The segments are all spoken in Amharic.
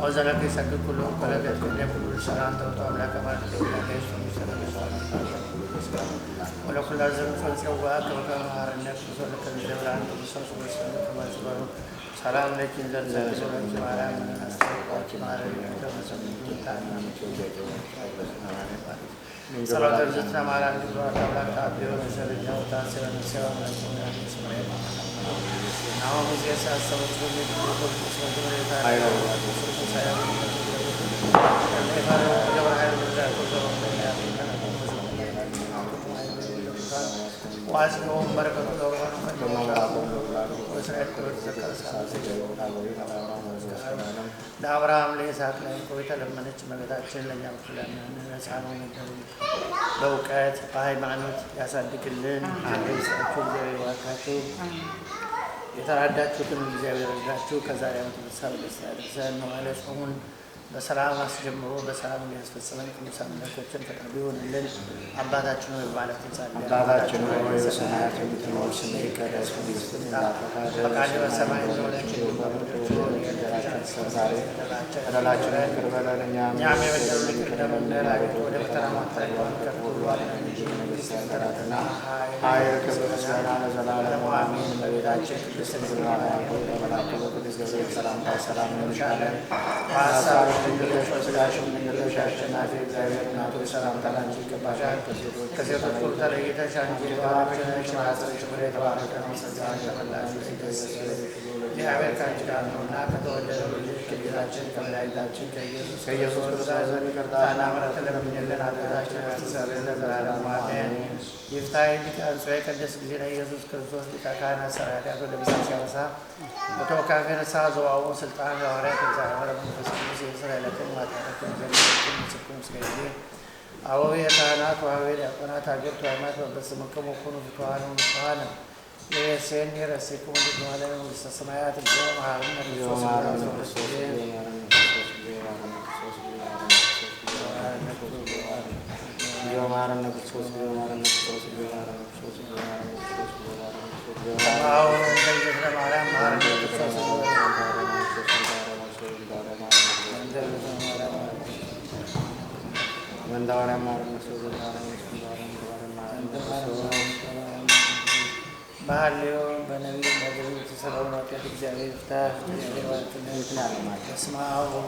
وزلك يسكت كلهم كلا بيتكلم كل سلام توتو أملاك ما تقول لك يسوع سلام ولو كل أرزق فلسواك وكما هار النفس وسلك الجبل عن بصر وسلك كما سبحان سلام لك إن زلزال سلام سمارا من أستغفر وكما رأيك كما سبحان تعالى صلاة الجنة مارا نجوا تبارك تعبير ونسأل الجنة وتعسر النساء ونسأل النساء نعم مزيس السبب كل يقول بسم واسمهم بركة دعوام ليساك لهم كويتا لما نجم بدأتشن لنعم فلان نسعون بوكات باي معنوت يصدق اللين عقل سأكون زي واكاتو يترددوا كل زي يرددوا كذا يوم تبصر بس إنه على شؤون بسلام أسجمرو بسلام الناس في السماء كل سنة كتير تقربون الليل عبادات شنو بعد تنسى عبادات شنو يسمعها تقول سمعي كذا سمعي فقال السماء إنه لا شيء لا شيء كربلا لنيام نعم يوجد لك كذا من لا يقول احترام تقول كربلا هاي كبر سلام زلال وامين بيدات شيء بسم الله الرحمن الرحيم سلام سلام نشاله Kasih mengenai syariat nabi Ibrahim nato salam talan jika bahasa kesehatan kultur kita syanjir bahawa syariat sebagai tawaran kami sejauh Allah di Amerika juga nak atau dari kerajaan kerajaan kayak Yesus Kristus tanah merata lebih menyelenggara kerajaan sebenarnya berada makan iftai kita sesuai kerja segera Yesus Kristus kita karena syariat atau lebih siapa atau karena sahaja sultan orang kerajaan orang menfasilitas لكن ما تعرفون جميعكم مسكون سيدي أو هي كانت وهي أنا تعجبت وعمات بس منكم وكونوا في قوانين ومقانا ليسين يرسيكم لدوالا والسمايات اليوم عالمنا بالفصل Bahalio banawi bagawi sesalau nabi jadi iftah jadi waktu ini asma'u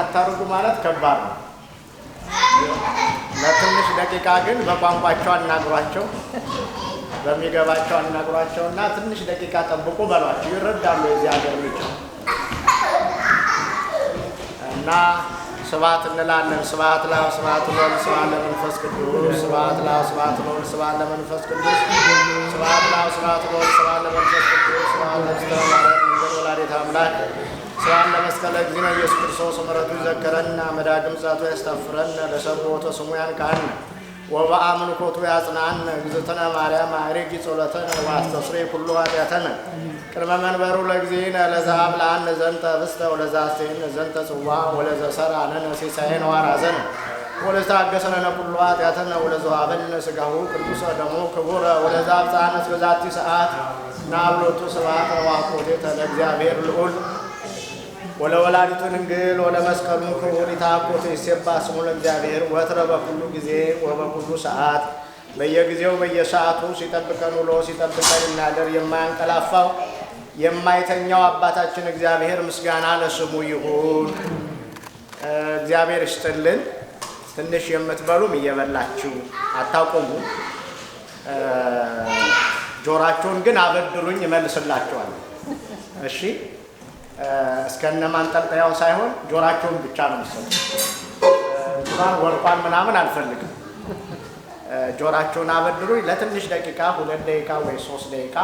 ያታሩጉ ማለት ከባድ ነው። ለትንሽ ደቂቃ ግን በቋንቋቸው አናግሯቸው በሚገባቸው አናግሯቸውና ትንሽ ደቂቃ ጠብቁ በሏቸው ይረዳሉ የዚህ ሀገር ልጅ እና ስብሐት እንላለን ስብሐት ለአብ ስብሐት ለወልድ ስብሐት ለመንፈስ ቅዱስ ስብሐት ለአብ ስብሐት ለወልድ ስብሐት ለመንፈስ ቅዱስ ስብሐት ለአብ ስብሐት ለወልድ ስብሐት ለመንፈስ ቅዱስ ስብሐት ለእግዚአብሔር ወላዲተ አምላክ ስብሐት ለመስቀለ እግዚእነ ኢየሱስ ክርስቶስ ምሕረቱ ይዘከረና መዳግም ጻቱ ያስተፍረን ለሰብሖተ ስሙ ያንቃን ወበአምልኮቱ ያጽናን እግዝእትነ ማርያም አዕርጊ ጸሎተነ ወአስተስርይ ኩሉ ኃጢአተነ ቅድመ መንበሩ ለእግዚእነ ለዘአብልዐነ ዘንተ ኅብስተ ወለዘአስተይነ ዘንተ ጽዋ ወለዘሠርዐ ሲሳየነ ወአርአዘነ ወለዘታገሠነ ኩሉ ኃጢአተነ ወለዘወሀበነ ሥጋሁ ቅዱሰ ደሙ ክቡረ ወለዘአብጽሐነ እስከ ዛቲ ሰዓት ናብሎቱ ስብሐት ወአኮቴተ ለእግዚአብሔር ልዑል ወለወላዲቱ ድንግል ወለመስቀሉ ክቡር ይትሐኮቱ ይሴብሐ ስሙ ለእግዚአብሔር ወትረ በኩሉ ጊዜ ወበኩሉ ሰዓት በየጊዜው በየሰዓቱ ሲጠብቀን ውሎ ሲጠብቀን እናደር የማያንቀላፋው የማይተኛው አባታችን እግዚአብሔር ምስጋና ለስሙ ይሁን። እግዚአብሔር ይስጥልን። ትንሽ የምትበሉም እየበላችሁ አታውቁሙ። ጆራችሁን ግን አበድሩኝ እመልስላችኋለሁ። እሺ፣ እስከነ ማንጠልጠያው ሳይሆን ጆራችሁን ብቻ ነው የምትሰጡት። ወርቋን ምናምን አልፈልግም። ጆራችሁን አበድሩኝ ለትንሽ ደቂቃ፣ 2 ደቂቃ ወይ 3 ደቂቃ።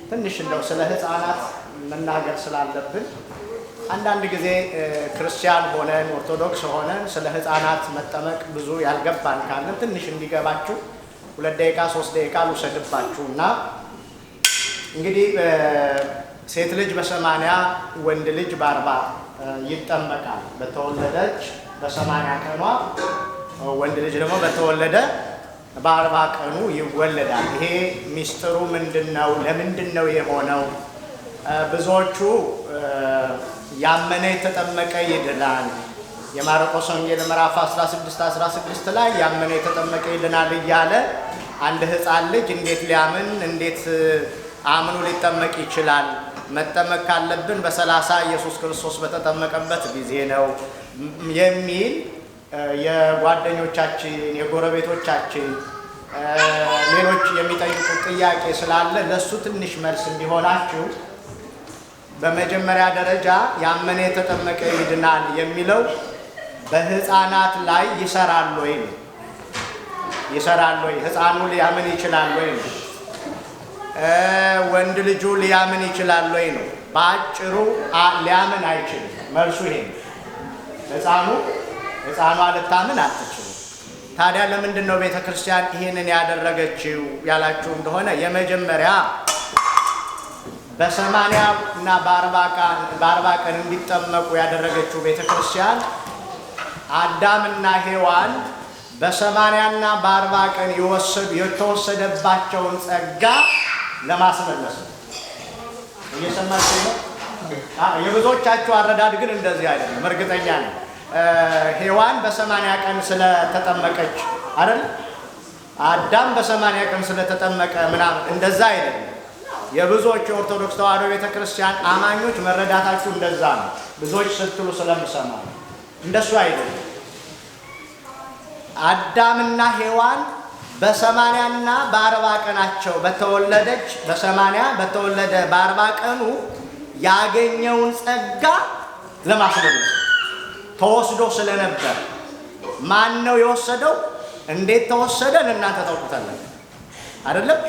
ትንሽ እንደው ስለ ሕፃናት መናገር ስላለብን አንዳንድ ጊዜ ክርስቲያን ሆነን ኦርቶዶክስ ሆነን ስለ ሕፃናት መጠመቅ ብዙ ያልገባን ካለን ትንሽ እንዲገባችሁ 2 ደቂቃ 3 ደቂቃ ልውሰድባችሁ እና እንግዲህ ሴት ልጅ በ80 ወንድ ልጅ በ40 ይጠመቃል። በተወለደች በ80 ቀኗ ወንድ ልጅ ደግሞ በተወለደ በ40 ቀኑ ይወለዳል። ይሄ ሚስጥሩ ምንድነው? ለምንድነው የሆነው? ብዙዎቹ ያመነ የተጠመቀ ይድናል፣ የማርቆስ ወንጌል ምዕራፍ 16 ላይ ያመነ የተጠመቀ ይድናል እያለ አንድ ሕፃን ልጅ እንዴት ሊያምን እንዴት አምኖ ሊጠመቅ ይችላል? መጠመቅ ካለብን በ30 ኢየሱስ ክርስቶስ በተጠመቀበት ጊዜ ነው የሚል የጓደኞቻችን የጎረቤቶቻችን ሌሎች የሚጠይቁት ጥያቄ ስላለ ለሱ ትንሽ መልስ እንዲሆናችሁ በመጀመሪያ ደረጃ ያመነ የተጠመቀ ይድናል የሚለው በሕፃናት ላይ ይሰራል ወይ? ይሰራል ወይ? ሕፃኑ ሊያምን ይችላል ወይ? ወንድ ልጁ ሊያምን ይችላል ወይ ነው። በአጭሩ ሊያምን አይችልም። መልሱ ይሄ ነው። ሕፃኗ ልታምን አትችልም። ታዲያ ለምንድን ነው ቤተ ክርስቲያን ይሄንን ያደረገችው ያላችሁ እንደሆነ የመጀመሪያ በ80 እና በ40 ቀን እንዲጠመቁ ያደረገችው ቤተ ክርስቲያን አዳምና ሔዋን በ80 እና በ40 ቀን የተወሰደባቸውን ጸጋ ለማስመለስ ነው። እየሰማችሁ ነው? የብዙዎቻችሁ አረዳድ ግን እንደዚህ አይደለም። እርግጠኛ ነኝ ሔዋን በ80 ቀን ስለተጠመቀች አይደል? አዳም በ80 ቀን ስለተጠመቀ ምናምን እንደዛ አይደለም። የብዙዎች የኦርቶዶክስ ተዋሕዶ ቤተክርስቲያን አማኞች መረዳታችሁ እንደዛ ነው። ብዙዎች ስትሉ ስለምሰማ እንደሱ አይደለም። አዳምና ሔዋን በ80 እና በ40 ቀናቸው በተወለደች በ80 በተወለደ በ40 ቀኑ ያገኘውን ጸጋ ለማስመለስ ተወስዶ ስለነበር ማን ነው የወሰደው? እንዴት ተወሰደ? እናንተ ታውቁታላችሁ አይደለም?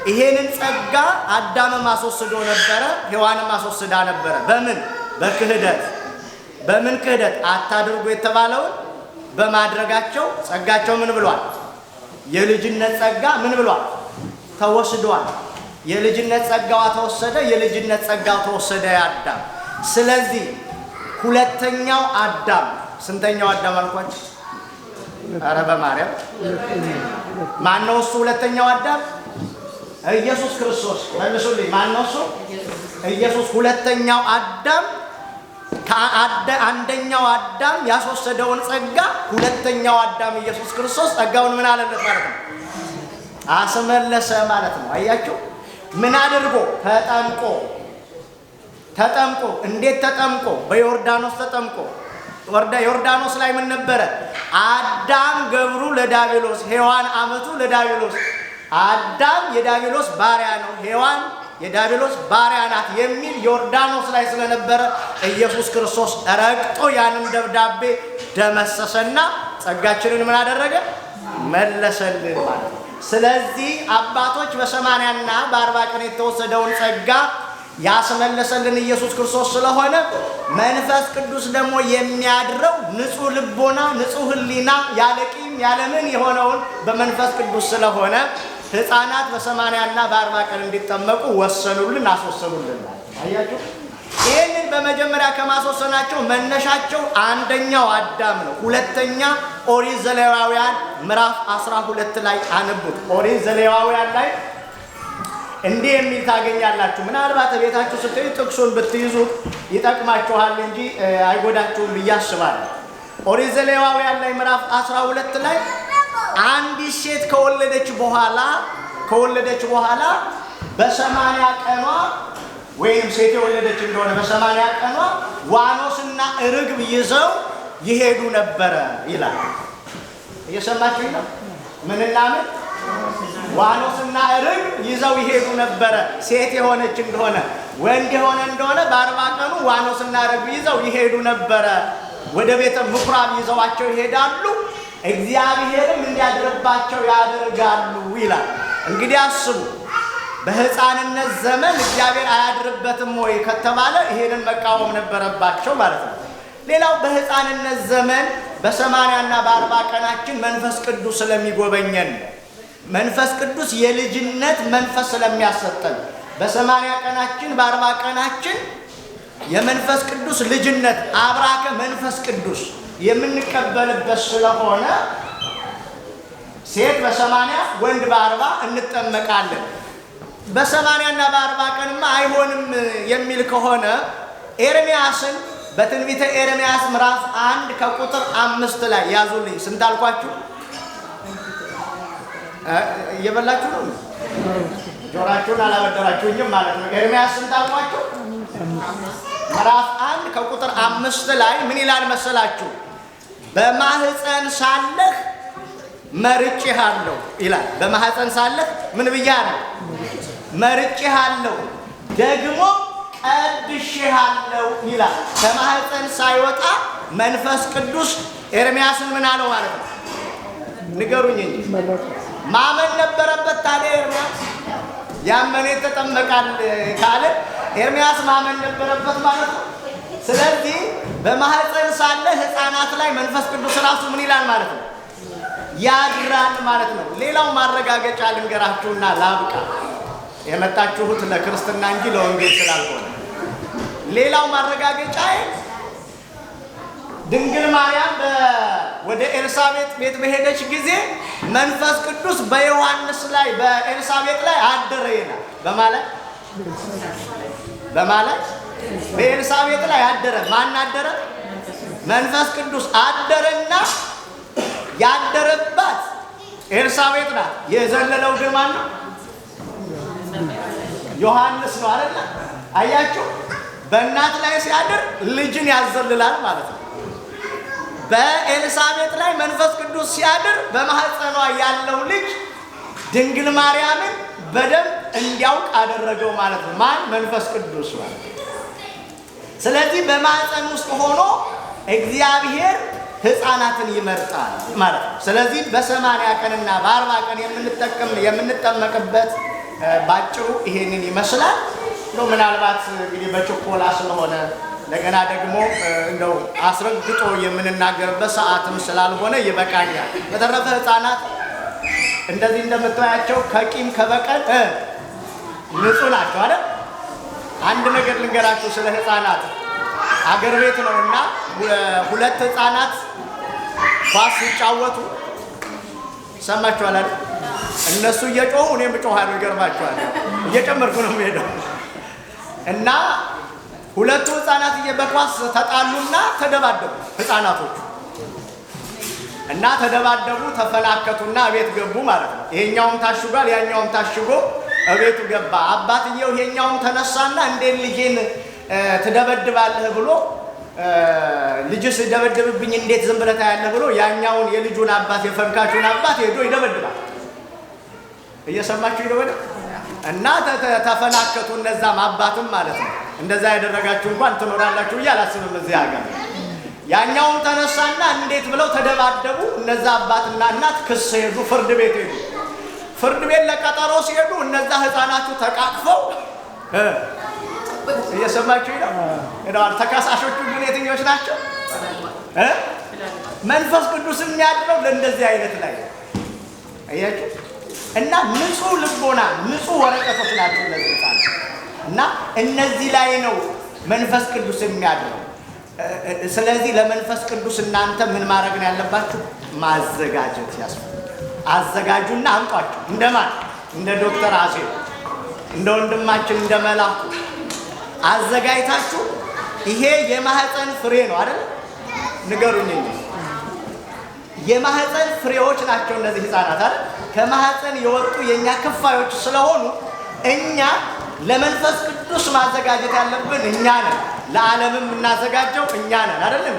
ይሄንን ጸጋ አዳምም አስወስዶ ነበረ፣ ሔዋንም አስወስዳ ነበረ። በምን? በክህደት። በምን ክህደት? አታድርጉ የተባለውን በማድረጋቸው ጸጋቸው ምን ብሏል? የልጅነት ጸጋ ምን ብሏል? ተወስዷል። የልጅነት ጸጋዋ ተወሰደ። የልጅነት ጸጋው ተወሰደ የአዳም። ስለዚህ ሁለተኛው አዳም ስንተኛው አዳም አልኳችሁ? ኧረ በማርያም ማን ነው እሱ? ሁለተኛው አዳም ኢየሱስ ክርስቶስ። መልሱልኝ፣ ማን ነው እሱ? ኢየሱስ። ሁለተኛው አዳም አንደኛው አዳም ያስወሰደውን ጸጋ ሁለተኛው አዳም ኢየሱስ ክርስቶስ ጸጋውን ምን አለለት ማለት ነው? አስመለሰ ማለት ነው። አያችሁ? ምን አድርጎ? ተጠምቆ። እንዴት ተጠምቆ? በዮርዳኖስ ተጠምቆ። ዮርዳኖስ ላይ ምን ነበረ? አዳም ገብሩ ለዳቢሎስ፣ ሔዋን አመቱ ለዳቢሎስ። አዳም የዳቢሎስ ባሪያ ነው፣ ሔዋን የዳቢሎስ ባሪያ ናት የሚል ዮርዳኖስ ላይ ስለነበረ ኢየሱስ ክርስቶስ ረግጦ ያንን ደብዳቤ ደመሰሰና ጸጋችንን ምን አደረገ? መለሰልን ማለት ነው። ስለዚህ አባቶች በ80 እና በ40 ቀን የተወሰደውን ጸጋ ያስመለሰልን ኢየሱስ ክርስቶስ ስለሆነ መንፈስ ቅዱስ ደግሞ የሚያድረው ንጹሕ ልቦና፣ ንጹሕ ሕሊና ያለቂም ያለምን የሆነውን በመንፈስ ቅዱስ ስለሆነ ሕፃናት በ80 እና በ40 ቀን እንዲጠመቁ ወሰኑልን፣ አስወሰኑልን። አያችሁ? ይህንን በመጀመሪያ ከማስወሰናቸው መነሻቸው አንደኛው አዳም ነው። ሁለተኛ ኦሪት ዘሌዋውያን ምዕራፍ 12 ላይ አንቡት። ኦሪት ዘሌዋውያን ላይ እንዲህ የሚል ታገኛላችሁ። ምናልባት ቤታችሁ ስትሄዱ ጥቅሱን ብትይዙት ይጠቅማችኋል እንጂ አይጎዳችሁም ብዬ አስባለሁ። ኦሪት ዘሌዋውያን ላይ ምዕራፍ 12 ላይ አንዲት ሴት ከወለደች በኋላ በ80 ቀኗ ወይም ሴት የወለደች እንደሆነ በ80 ቀኗ ዋኖስና ርግብ ይዘው ይሄዱ ነበረ ይላል። እየሰማችሁኝ ነው? ምንና ምን? ዋኖስና ርግብ ይዘው ይሄዱ ነበረ። ሴት የሆነች እንደሆነ ወንድ የሆነ እንደሆነ በ40 ቀኑ ዋኖስና ርግብ ይዘው ይሄዱ ነበረ። ወደ ቤተ ምኩራብ ይዘዋቸው ይሄዳሉ፣ እግዚአብሔርም እንዲያድርባቸው ያደርጋሉ ይላል። እንግዲህ አስቡ፣ በሕፃንነት ዘመን እግዚአብሔር አያድርበትም ወይ ከተባለ ይሄንን መቃወም ነበረባቸው ማለት ነው። ሌላው በሕፃንነት ዘመን በ80 እና በ40 ቀናችን መንፈስ ቅዱስ ስለሚጎበኘን፣ መንፈስ ቅዱስ የልጅነት መንፈስ ስለሚያሰጠን በ80 ቀናችን በ40 ቀናችን የመንፈስ ቅዱስ ልጅነት አብራከ መንፈስ ቅዱስ የምንቀበልበት ስለሆነ ሴት በ80 ወንድ በ40 እንጠመቃለን። በ80 እና በ40 ቀንማ አይሆንም የሚል ከሆነ ኤርምያስን በትንቢተ ኤርምያስ ምዕራፍ 1 ከቁጥር 5 ላይ ያዙልኝ። ስንት አልኳችሁ? እየበላችሁ ነው? ጆራችሁን አላበደራችሁኝም ማለት ነው። ኤርምያስ ስንት አልኳችሁ? ምዕራፍ 1 ከቁጥር 5 ላይ ምን ይላል መሰላችሁ? በማህፀን ሳለህ መርጬሃለሁ ይላል። በማህፀን ሳለህ ምን ብያለሁ? መርጬሃለሁ፣ ደግሞ ቀድሼሃለሁ ይላል። ከማህፀን ሳይወጣ መንፈስ ቅዱስ ኤርምያስን ምን አለው ማለት ነው? ንገሩኝ እንጂ ማመን ነበረበት። ታዲያ ኤርምያስ ያመነ ተጠመቃል ካለ ኤርምያስ ማመን ነበረበት ማለት ነው። ስለዚህ በማህፀን ሳለ ሕፃናት ላይ መንፈስ ቅዱስ ራሱ ምን ይላል ማለት ነው? ያድራል ማለት ነው። ሌላው ማረጋገጫ ልንገራችሁና ላብቃ። የመጣችሁት ለክርስትና እንጂ ለወንጌል ስላልሆነ ሌላው ማረጋገጫ ድንግል ማርያም ወደ ኤልሳቤጥ ቤት በሄደች ጊዜ መንፈስ ቅዱስ በዮሐንስ ላይ በኤልሳቤጥ ላይ አደረ ይላል። በማለት በኤልሳቤጥ ላይ አደረ። ማን አደረ? መንፈስ ቅዱስ አደረና ያደረባት ኤልሳቤጥ ናት። የዘለለው ግን ማን ነው? ዮሐንስ ነው አይደል? አያችሁ፣ በእናት ላይ ሲያድር ልጅን ያዘልላል ማለት ነው። በኤልሳቤጥ ላይ መንፈስ ቅዱስ ሲያድር በማህፀኗ ያለው ልጅ ድንግል ማርያምን በደንብ እንዲያውቅ አደረገው ማለት ነው። ማን? መንፈስ ቅዱስ ማለት ነው። ስለዚህ በማህፀን ውስጥ ሆኖ እግዚአብሔር ሕፃናትን ይመርጣል ማለት ነው። ስለዚህ በ80 ቀንና በ40 ቀን የምንጠመቅበት ባጭሩ ይሄንን ይመስላል ነው። ምናልባት እንግዲህ በችኮላ ስለሆነ እንደገና ደግሞ እንደው አስረግጦ የምንናገርበት ሰዓትም ስላልሆነ ይበቃኛል። በተረፈ ሕፃናት እንደዚህ እንደምታያቸው ከቂም ከበቀል ንጹህ ናቸው አይደል? አንድ ነገር ልንገራችሁ ስለ ሕፃናት። አገር ቤት ነውና ሁለት ሕፃናት ኳስ ሲጫወቱ ሰማችኋል አይደል? እነሱ እየጮሁ እኔም እጮሃለሁ። ይገርማችኋል፣ እየጨመርኩ ነው የምሄደው። እና ሁለቱ ሕፃናት በኳስ ተጣሉና ተደባደቡ ሕፃናቶቹ። እና ተደባደቡ፣ ተፈናከቱና እቤት ገቡ ማለት ነው። ይሄኛውም ታሽጓል፣ ያኛውም ታሽጎ እቤቱ ገባ። አባትየው ይሄኛውም ተነሳና እንዴት ልጄን ትደበድባለህ ብሎ ልጅስ ደበደብብኝ እንዴት ዝም ብለህ ታያለህ ብሎ ያኛውን የልጁን አባት የፈንካቹን አባት ሄዶ ይደበድባል። እየሰማችሁ ይደበደ እና ተፈናከቱ። እነዛም አባትም ማለት ነው። እንደዛ ያደረጋችሁ እንኳን ትኖራላችሁ ብዬ አላስብም እዚህ ሀገር። ያኛውም ተነሳና እንዴት ብለው ተደባደቡ። እነዛ አባትና እናት ክስ ሄዱ፣ ፍርድ ቤት ሄዱ። ፍርድ ቤት ለቀጠሮ ሲሄዱ እነዛ ሕፃናቱ ተቃቅፈው እየሰማችሁ ይላል። ተከሳሾቹ ግን የትኞች ናቸው? መንፈስ ቅዱስ የሚያድረው ለእንደዚህ አይነት ላይ አያችሁ። እና ንጹህ ልቦና ንጹህ ወረቀቶች ናቸው እነዚህ ሕፃናት። እና እነዚህ ላይ ነው መንፈስ ቅዱስ የሚያድረው። ስለዚህ ለመንፈስ ቅዱስ እናንተ ምን ማድረግ ነው ያለባችሁ? ማዘጋጀት ያስፈልጋል። አዘጋጁና አምጧቸው። እንደማን? እንደ ዶክተር አሴብ፣ እንደ ወንድማችን እንደ መላኩ አዘጋጅታችሁ። ይሄ የማህፀን ፍሬ ነው አይደል? ንገሩኝ እንጂ የማህፀን ፍሬዎች ናቸው እነዚህ ሕፃናት አይደል? ከማህፀን የወጡ የኛ ክፋዮች ስለሆኑ እኛ ለመንፈስ ቅዱስ ማዘጋጀት ያለብን እኛ ነን። ለዓለምም እናዘጋጀው እኛ ነን አይደለም?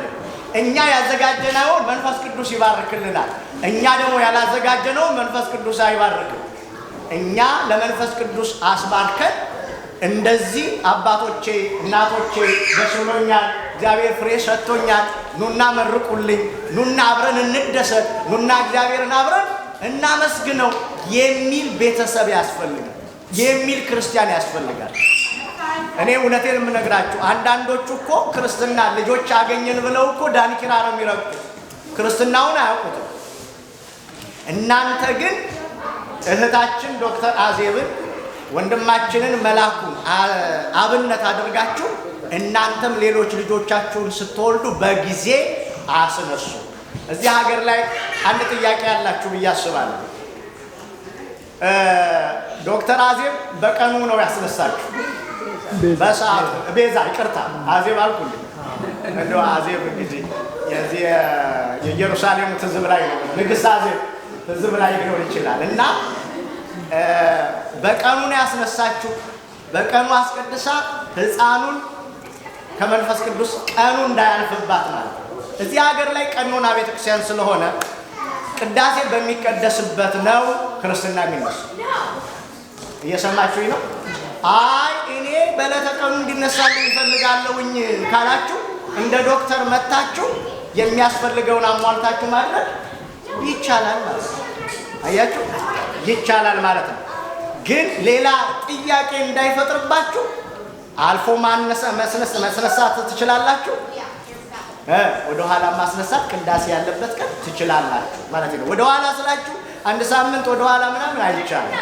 እኛ ያዘጋጀነውን መንፈስ ቅዱስ ይባርክልናል። እኛ ደግሞ ያላዘጋጀነውን መንፈስ ቅዱስ አይባርክም። እኛ ለመንፈስ ቅዱስ አስባርከን እንደዚህ አባቶቼ እናቶቼ ደስ ብሎኛል፣ እግዚአብሔር ፍሬ ሰጥቶኛል፣ ኑና መርቁልኝ፣ ኑና አብረን እንደሰት፣ ኑና እግዚአብሔርን አብረን እናመስግነው የሚል ቤተሰብ ያስፈልጋል፣ የሚል ክርስቲያን ያስፈልጋል። እኔ እውነቴን የምነግራችሁ አንዳንዶቹ እኮ ክርስትና ልጆች አገኘን ብለው እኮ ዳንኪራ ነው የሚረግጡት፣ ክርስትናውን አያውቁትም። እናንተ ግን እህታችን ዶክተር አዜብን ወንድማችንን መላኩን አብነት አድርጋችሁ እናንተም ሌሎች ልጆቻችሁን ስትወልዱ በጊዜ አስነሱ። እዚህ ሀገር ላይ አንድ ጥያቄ ያላችሁ ብዬ አስባለሁ። ዶክተር አዜብ በቀኑ ነው ያስነሳችሁ? በሰዓቱ ቤዛ ይቅርታ አዜብ አልኩልኝ። እንደው አዜብ እንግዲህ የዚህ የኢየሩሳሌም ትዝብ ላይ ነው ንግሥት አዜብ ትዝብ ላይ ሊሆን ይችላል። እና በቀኑ ነው ያስነሳችሁ። በቀኑ አስቀድሳ ሕፃኑን ከመንፈስ ቅዱስ ቀኑ እንዳያልፍባት ማለት ነው። እዚህ ሀገር ላይ ቀኖና ቤተክርስቲያን ስለሆነ ቅዳሴ በሚቀደስበት ነው ክርስትና የሚነሱ። እየሰማችሁኝ ነው? አይ እኔ በዕለተ ቀኑ እንዲነሳልኝ እፈልጋለሁኝ ካላችሁ እንደ ዶክተር መታችሁ የሚያስፈልገውን አሟልታችሁ ማድረግ ይቻላል ማለት ነው። አያችሁ፣ ይቻላል ማለት ነው። ግን ሌላ ጥያቄ እንዳይፈጥርባችሁ አልፎ መስነሳት ትችላላችሁ። ወደ ኋላ ማስነሳት ቅዳሴ ያለበት ቀን ትችላላችሁ ማለት ነው። ወደ ኋላ ስላችሁ አንድ ሳምንት ወደ ኋላ ምናምን አይቻልም።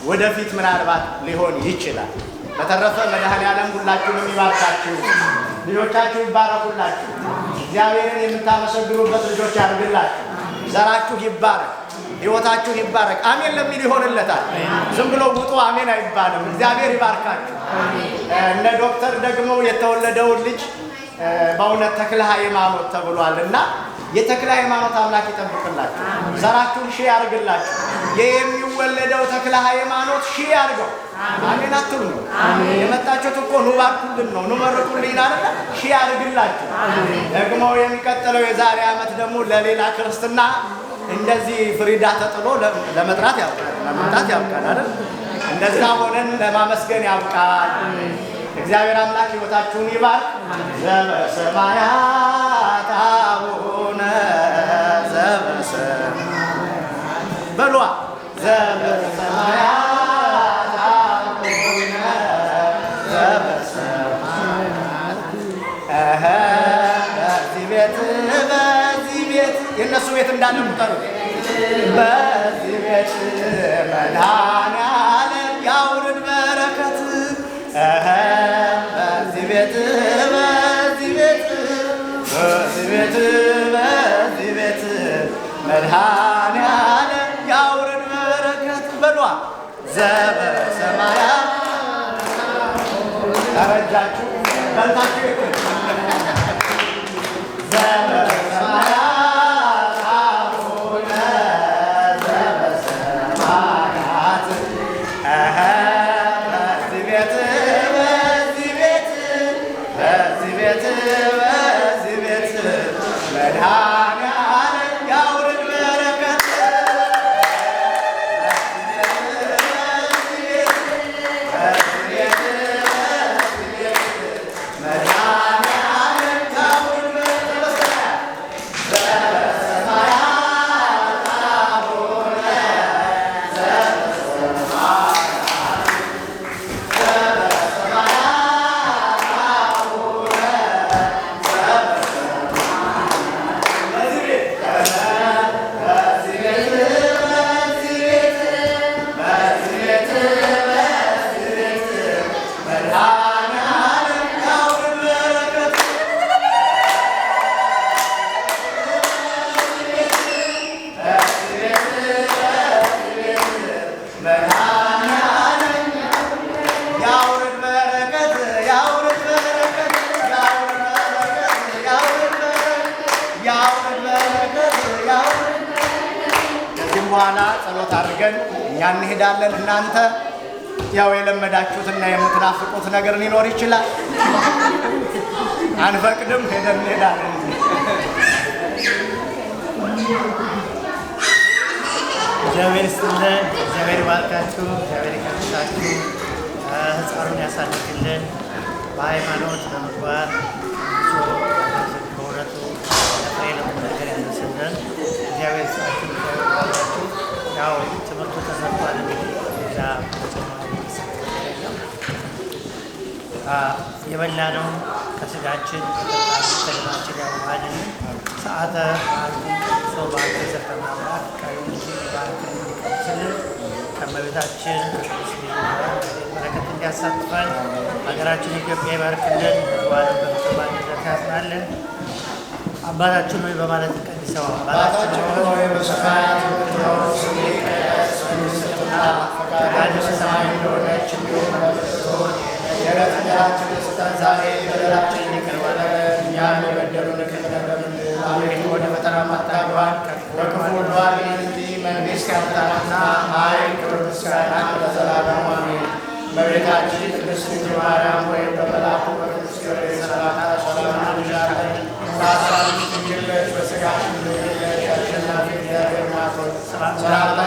ወደፊት ምናልባት ሊሆን ይችላል። በተረፈ መድኃኔዓለም ሁላችሁንም ይባርካችሁ፣ ልጆቻችሁ ይባረኩላችሁ፣ እግዚአብሔርን የምታመሰግኑበት ልጆች ያድርግላችሁ፣ ዘራችሁ ይባረክ፣ ሕይወታችሁ ይባረክ። አሜን ለሚል ይሆንለታል። ዝም ብሎ ውጡ አሜን አይባልም። እግዚአብሔር ይባርካችሁ። እነ ዶክተር ደግሞ የተወለደውን ልጅ በእውነት ተክለ ሃይማኖት ተብሏል እና የተክለ ሃይማኖት አምላክ ይጠብቅላችሁ፣ ዘራችሁን ሺህ ያርግላችሁ። የሚወለደው ተክለ ሃይማኖት ሺህ ያርገው። አሜን አትሉ ነው? የመጣችሁት እኮ ኑ ባርኩልን ነው፣ ኑ መርቁልኝ አይደል? ሺህ ያርግላችሁ። ደግሞ የሚቀጥለው የዛሬ ዓመት ደግሞ ለሌላ ክርስትና እንደዚህ ፍሪዳ ተጥሎ ለመጥራት ያብቃል፣ ለመምጣት ያብቃል አይደል? እንደዛ ሆነን ለማመስገን ያብቃል። እግዚአብሔር አምላክ ሕይወታችሁን ይባርክ። ዘበሰማያት አቡነ ዘበሰማያት በሏ። ዘበሰማያት አቡነ ዘበሰማያት። በዚህ ቤት የእነሱ ቤት እንዳለ ቁጠሩት። በዚህ ቤት መድኃኔዓለም ያውርድ በረከት። በዚህ ቤት መድኃኔዓለም ያውርድ በረከት በሏ። ዘበሰማያት ተረጃችሁ በልታችሁ ይቁም። ዘበሰማያት አቡነ ዘበሰማያት። በዚህ ቤት መድኃኔዓለም ያውርድ በረከት። ከዚህም በኋላ ጸሎት አድርገን እኛ እንሄዳለን። እናንተ ያው የለመዳችሁትና የምትናፍቁት ነገር ሊኖር ይችላል። አንፈቅድም፣ ሄደን እንሄዳለን። እግዚአብሔር ይስጥልን፣ እግዚአብሔር ይባርካችሁ፣ እግዚአብሔር ይቀድሳችሁ፣ ሕፃኑን ያሳድግልን፣ በሃይማኖት በምግባር በእውነቱ ለፍሬ ለቁም ነገር ያደርስልን። እግዚአብሔር ይስጣችሁ፣ እግዚአብሔር ይባርካችሁ። ያው ትምህርቱ ተሰጥቷል። እንግዲህ ሌላ የበላነውን ከስጋችን ከደማችን ያዋሃድን ሰዓተ ሰው ባንክ የሰጠን አምላክ ቀሪውን ባንክን እንዲቀድስልን ከእመቤታችን በረከት እንዲያሳትፈን ሀገራችን ኢትዮጵያ ይባርክልን። ህዝቧንም በፍጹም አንድነት ያጽናልን። አባታችን ሆይ በማለት እንቀድሰው። አባታችን ሆይ በሰማያት የምትኖር ስምህ ይቀደስ፣ መንግሥትህ ትምጣ፣ ፈቃድህ በሰማይ እንደሆነች እንዲሁም በምድር ትሁን። የዕለት እንጀራችንን ስጠን ዛሬ፣ በደላችንን ይቅር በለን እኛም የበደሉንን ይቅር እንደምንል። አቤቱ ወደ ፈተና አታግባን ከክፉ ሁሉ አድነን እንጂ መንግሥት ያንተ ናትና፣ ኃይል፣ ክብር፣ ምስጋና ለዘላለሙ አሜን። እመቤታችን ቅድስት ድንግል ማርያም ሆይ በመልአኩ በቅዱስ ገብርኤል ሰላምታ ሰላም እንልሻለን። በሐሳብሽ ድንግል ነሽ፣ በሥጋሽም ድንግል ነሽ። አሸናፊ እግዚአብሔር እናት ሆይ ሰላምታ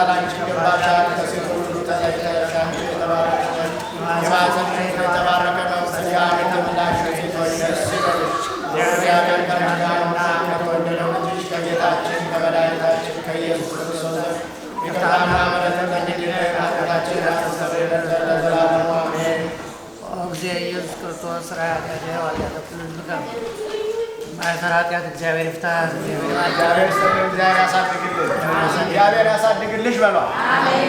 ላንቺ ይገባሻል። ከሴቶች ሁሉ ተለይተሽ አንቺ የተባረክሽ ነሽ፣ የማኅፀንሽ ፍሬ የተባረከ ነው። ጸጋን የተመላሽ ሆይ ደስ ይበልሽ፣ እግዚአብሔር ከአንቺ ጋር ነውና ከተወደደው ልጅሽ ከጌታችን ከመድኃኒታችን ከኢየሱስ ክርስቶስ ዘንድ ይቅርታና ምሕረትን ለእኛና ኃጢአታችንን ያስተሰርይልን ዘንድ ለዘላለሙ አሜን። እግዚእ ኢየሱስ ክርስቶስ ሥራ ኃጢአት ኃጢአተ ኩሉ ሕዝብ ማይሰራ ኃጢአት እግዚአብሔር ይፍታ። እግዚአብሔር ያሳድግልን፣ እግዚአብሔር ያሳድግልሽ በሏ።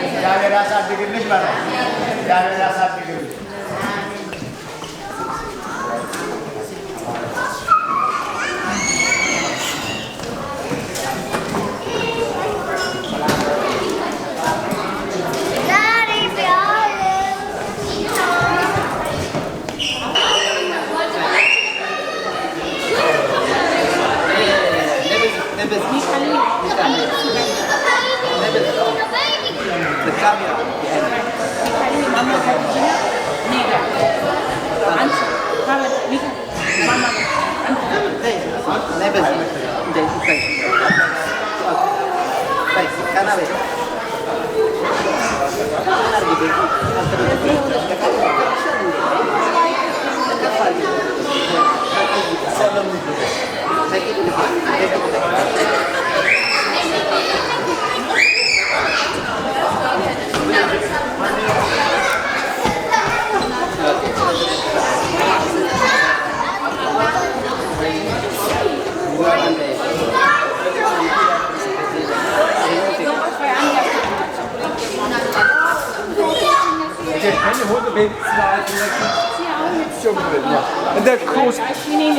እግዚአብሔር ያሳድግልሽ በሏ። እግዚአብሔር ያሳድግልሽ። En dat kost. Nee.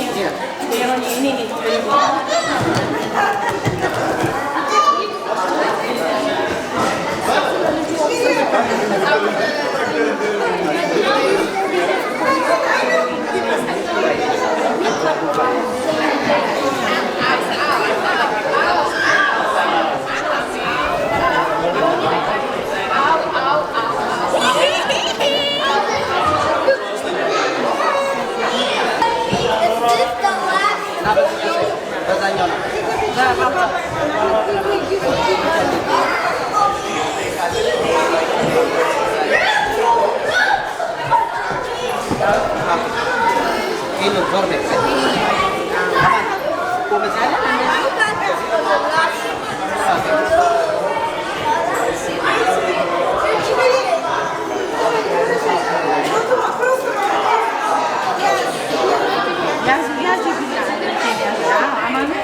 Ya,